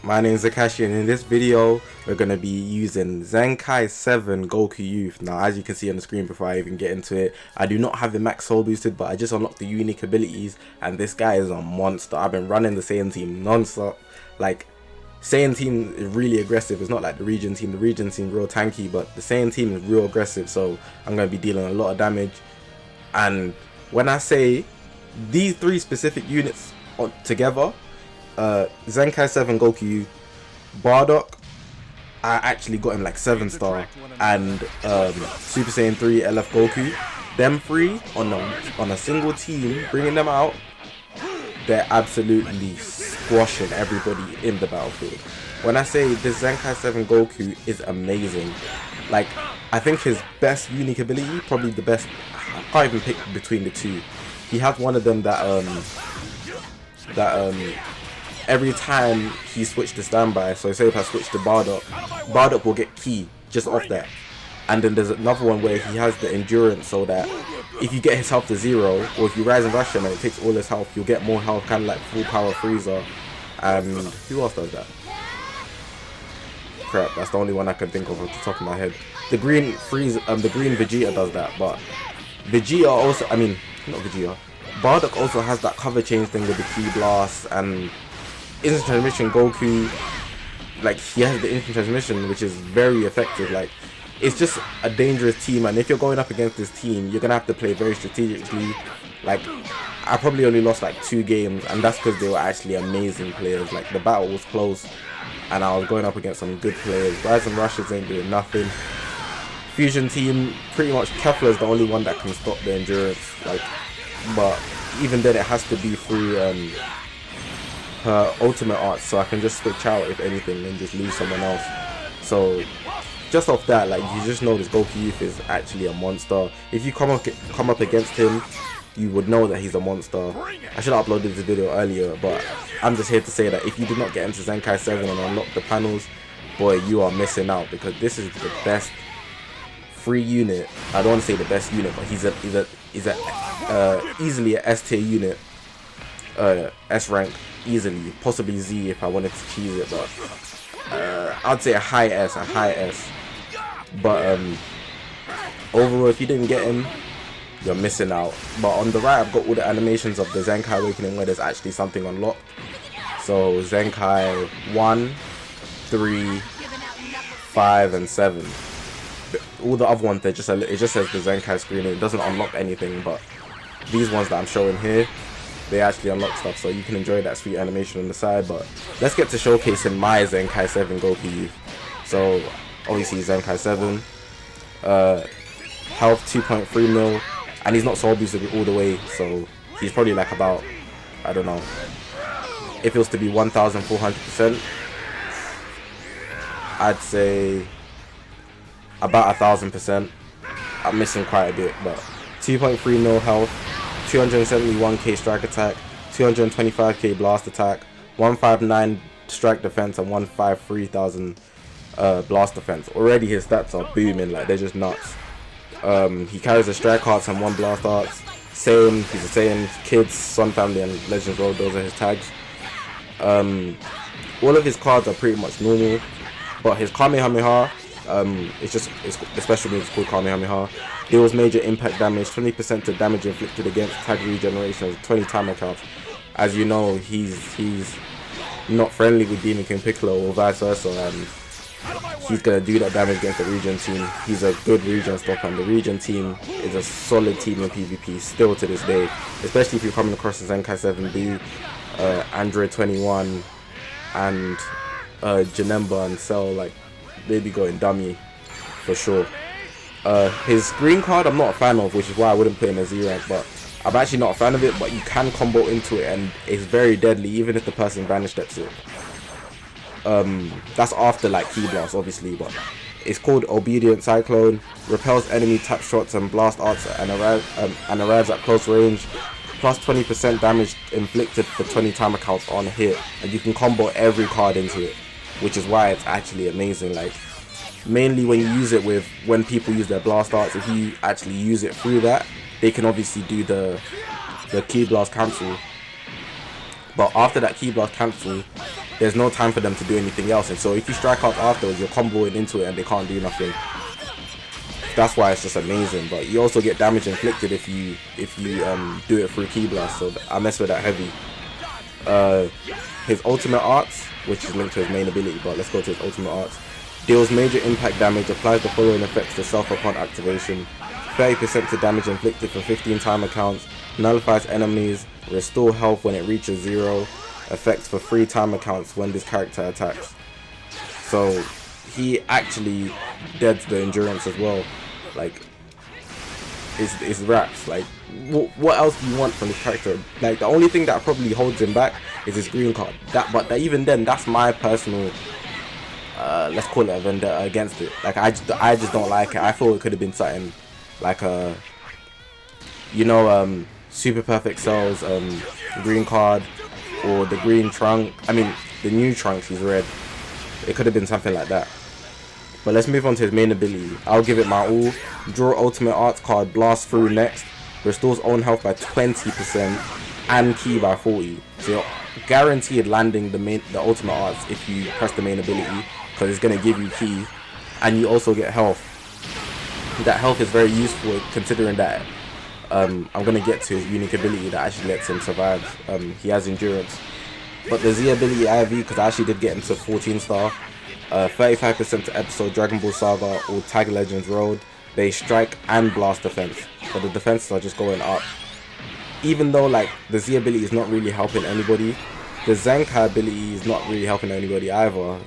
My name is Akashi, and in this video we're going to be using Zenkai 7 Goku Youth. Now, as you can see on the screen before I even get into it, I do not have the max soul boosted, but I just unlocked the unique abilities, and this guy is a monster. I've been running the Saiyan team non-stop. Like, Saiyan team is really aggressive. It's not like the region team. The region team is real tanky, but the Saiyan team is real aggressive, so I'm going to be dealing a lot of damage. And when I say these three specific units together, Zenkai 7 Goku, Bardock, I actually got him like 7-star, and Super Saiyan 3 LF Goku, them three on a single team, bringing them out, they're absolutely squashing everybody in the battlefield. When I say this Zenkai 7 Goku is amazing, like, I think his best unique ability, probably the best, I can't even pick between the two. He has one of them that every time he switched to standby, so say if I switch to Bardock will get key just off that. And then there's another one where he has the endurance, so that if you get his health to 0, or if you rise and rush him and it takes all his health, you'll get more health, kind of like full power Frieza. And who else does that? Crap, that's the only one I can think of off the top of my head. The green the green Vegeta does that, but Vegeta also, I mean, not Vegeta, Bardock also has that cover change thing with the key blast, and instant transmission Goku, like, he has the instant transmission, which is very effective. Like, it's just a dangerous team, and if you're going up against this team, you're gonna have to play very strategically. Like, I probably only lost like 2 games, and that's because they were actually amazing players. Like, the battle was close, and I was going up against some good players. Rise and Rushes ain't doing nothing. Fusion team, pretty much Kefla's the only one that can stop the endurance. Like, but even then, it has to be through her ultimate art, so I can just switch out if anything and just lose someone else. So just off that, like, you just know this Goku Youth is actually a monster. If you come up against him, you would know that he's a monster. I should have uploaded this video earlier, but I'm just here to say that if you did not get into Zenkai 7 and unlock the panels, boy, you are missing out, because this is the best free unit. I don't want to say the best unit, but he's easily a S tier unit, S rank. Easily, possibly Z if I wanted to cheese it, but I'd say a high S. But overall, if you didn't get him, you're missing out. But on the right, I've got all the animations of the Zenkai Awakening where there's actually something unlocked. So Zenkai 1, 3, 5, and 7. All the other ones, it just says the Zenkai screen. It doesn't unlock anything, but these ones that I'm showing here, they actually unlock stuff, so you can enjoy that sweet animation on the side. But let's get to showcasing my Zenkai 7 Goku Youth. So obviously Zenkai 7, health 2.3 mil, and he's not soul boosted all the way, so he's probably like about, I don't know, if it was to be 1400%, I'd say about 1000%. I'm missing quite a bit, but 2.3 mil health, 271k strike attack, 225k blast attack, 159 strike defense, and 153,000 blast defense. Already his stats are booming, like, they're just nuts. He carries a strike arts and 1 blast arts. Same, he's the same Kids, Sun Family, and Legends Road. Those are his tags. All of his cards are pretty much normal, but his Kamehameha, it's the special move is called Kamehameha. Deals major impact damage, 20% to damage inflicted against tag regeneration of 20 timer counts. As you know, he's not friendly with Demon King Piccolo or vice versa, and he's gonna do that damage against the region team. He's a good region stopper, and the region team is a solid team in PvP still to this day, especially if you're coming across the Zenkai 7B, Android 21, and Janemba and Cell. Like, they be going dummy for sure. His green card I'm not a fan of, which is why I wouldn't play him as Z rank, but I'm actually not a fan of it. But you can combo into it, and it's very deadly even if the person vanish steps it. That's after like key blast obviously, but It's called Obedient Cyclone, repels enemy tap shots and blast arts and arrives at close range. Plus 20% damage inflicted for 20 timer counts on hit, and you can combo every card into it, which is why it's actually amazing. Like, mainly when you use it with, when people use their blast arts, if you actually use it through that, they can obviously do the Ki Blast cancel. But after that Ki Blast cancel, there's no time for them to do anything else, and so if you strike out afterwards, you're comboing into it and they can't do nothing. That's why it's just amazing. But you also get damage inflicted if you do it through Ki Blast, so I mess with that heavy. His ultimate arts, which is linked to his main ability, but let's go to his ultimate arts. Deals major impact damage, applies the following effects to self upon activation. 30% to damage inflicted for 15 timer counts, nullifies enemies, restore health when it reaches 0, effects for 3 timer counts when this character attacks. So he actually deads the endurance as well. Like, it's raps. Like, what else do you want from this character? Like, the only thing that probably holds him back is his green card. But even then, that's my personal, let's call it a vendetta against it. Like, I just don't like it. I thought it could have been something like Super Perfect Cell's green card, or the green trunk. I mean, the new trunks, he's red. It could have been something like that. But let's move on to his main ability. I'll give it my all. Draw ultimate arts card, blast through next. Restores own health by 20% and ki by 40. So you're guaranteed landing the ultimate arts if you press the main ability, because it's going to give you ki, and you also get health. That health is very useful considering that I'm going to get to his unique ability that actually lets him survive. He has endurance. But the Z ability IV, because I actually did get him to 14 star. 35% to episode Dragon Ball Saga or Tag Legends Road. They strike and blast defense, but the defenses are just going up. Even though like the Z ability is not really helping anybody, the Zenkai ability is not really helping anybody either.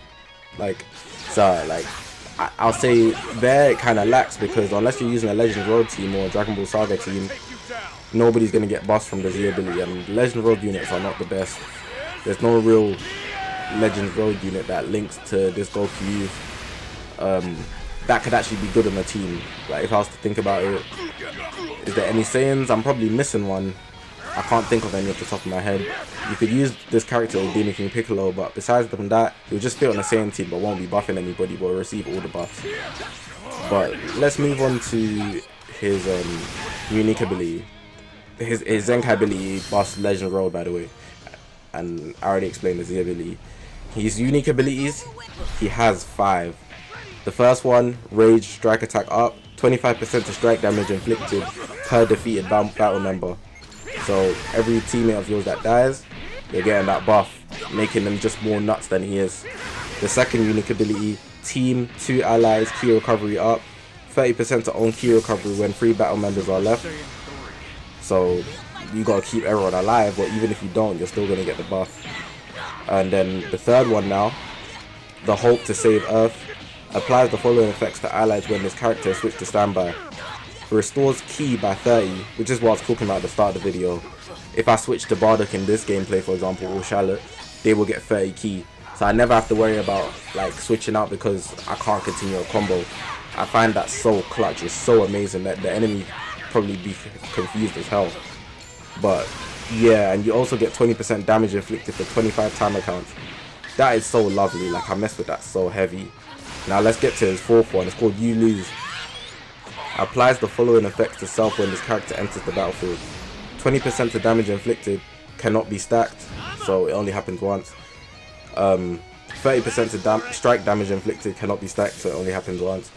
Like, so like I'll say there it kind of lacks, because unless you're using a Legends Road team or a Dragon Ball Saga team, nobody's gonna get buffed from the Z ability. And Legends Road units are not the best. There's no real Legends Road unit that links to this Goku youth that could actually be good on a team. Like, if I was to think about it, is there any Saiyans? I'm probably missing one. I can't think of any off the top of my head. You could use this character with Demon King Piccolo, but besides from that, he'll just fit on the same team but won't be buffing anybody, but will receive all the buffs. But let's move on to his unique ability. His Zenkai ability buffs Legend Road, by the way, and I already explained the Z ability. His unique abilities, he has 5. The first one, Rage Strike Attack Up, 25% to strike damage inflicted per defeated battle member. So every teammate of yours that dies, you're getting that buff, making them just more nuts than he is. The second unique ability, Team 2 Allies Ki Recovery Up, 30% to own Ki Recovery when 3 battle members are left. So you gotta keep everyone alive, but even if you don't, you're still gonna get the buff. And then the third one now, the Hope to Save Earth, applies the following effects to allies when this character is switched to standby. Restores ki by 30, which is what I was talking about at the start of the video. If I switch to Bardock in this gameplay, for example, or Charlotte, they will get 30 ki. So I never have to worry about like switching out because I can't continue a combo. I find that so clutch. It's so amazing that the enemy probably be confused as hell. But yeah, and you also get 20% damage inflicted for 25 timer counts. That is so lovely. Like, I mess with that so heavy. Now let's get to his fourth one. It's called You Lose. Applies the following effects to self when this character enters the battlefield. 20% to damage inflicted, cannot be stacked, so it only happens once. 30% to strike damage inflicted, cannot be stacked, so it only happens once.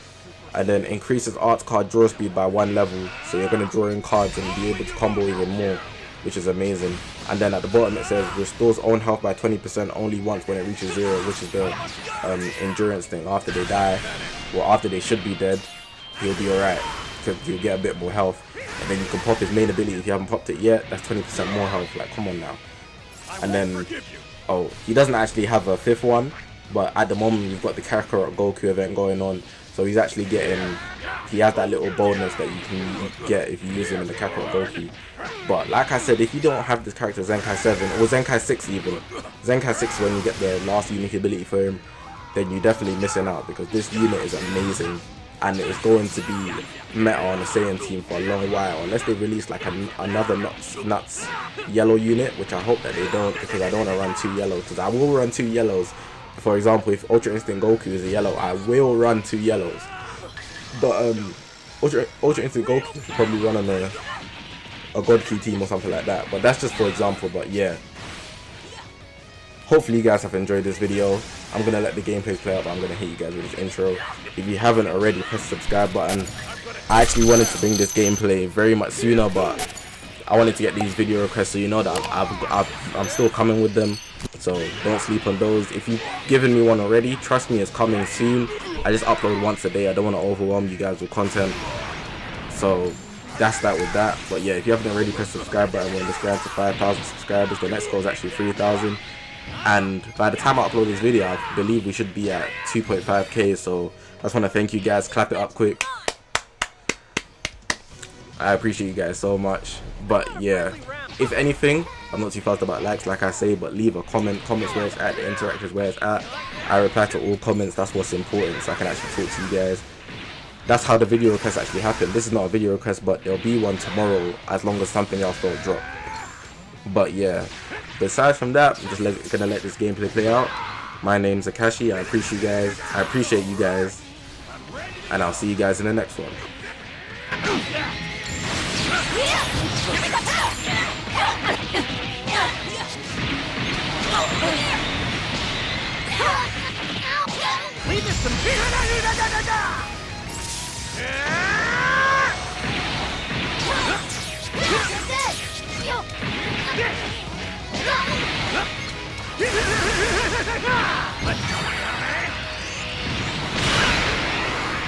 And then increases art card draw speed by 1 level, so you're going to draw in cards and be able to combo even more, which is amazing. And then at the bottom it says restores own health by 20% only once when it reaches 0, which is the endurance thing. After they die, or after they should be dead, he'll be alright, because you'll get a bit more health. And then you can pop his main ability. If you haven't popped it yet, that's 20% more health. Like, come on now. And then, oh, he doesn't actually have a 5th one, but at the moment we've got the Kakarot Goku event going on, so he's actually getting, he has that little bonus that you can get if you use him in the Kakarot Goku. But like I said, if you don't have this character Zenkai 7 or Zenkai 6 even, Zenkai 6 when you get the last unique ability for him, then you're definitely missing out, because this unit is amazing and it is going to be meta on the Saiyan team for a long while, unless they release like another nuts yellow unit, which I hope that they don't, because I don't want to run 2 yellows, because I will run 2 yellows. For example, if Ultra Instinct Goku is a yellow, I will run 2 yellows. But Ultra Instinct Goku should probably run on a God Key team or something like that. But that's just for example. But yeah, hopefully you guys have enjoyed this video. I'm gonna let the gameplay play out, but I'm gonna hit you guys with this intro. If you haven't already, press the subscribe button. I actually wanted to bring this gameplay very much sooner, but I wanted to get these video requests so you know that I'm still coming with them. So don't sleep on those. If you've given me one already, trust me, it's coming soon. I just upload once a day. I don't want to overwhelm you guys with content. So that's that with that. But yeah, if you haven't already, press the subscribe button. We're in this grind to 5,000 subscribers. The next goal is actually 3,000. And by the time I upload this video, I believe we should be at 2.5k. So I just want to thank you guys. Clap it up quick. I appreciate you guys so much. But yeah, if anything, I'm not too fast about likes, like I say, but leave a comment. Comments where it's at, the interactions where it's at. I reply to all comments. That's what's important, so I can actually talk to you guys. That's how the video requests actually happen. This is not a video request, but there'll be one tomorrow, as long as something else don't drop. But yeah, besides from that, I'm just gonna let this gameplay play out. My name's Akashi. I appreciate you guys. And I'll see you guys in the next one. Leave us some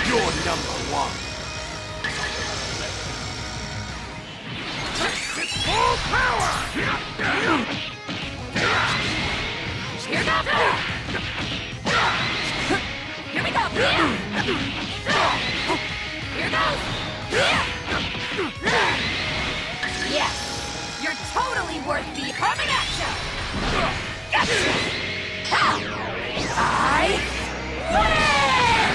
You're number 1. Full power! Here goes! Here we go! Here goes! Yes! You're totally worth the coming at you! Gotcha! I win!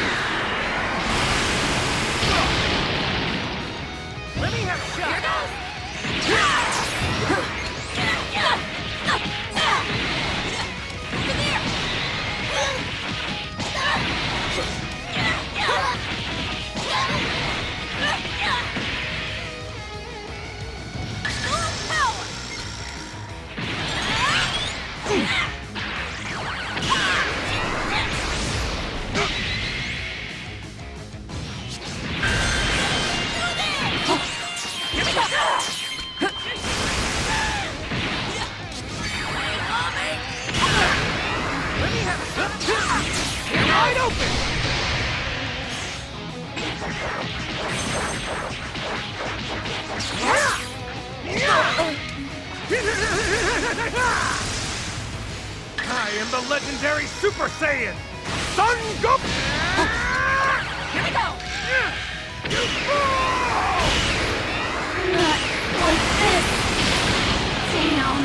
Let me have a shot! Here goes! Wide open! I am the legendary Super Saiyan, Son Goku! Here we go! Not like this! Damn!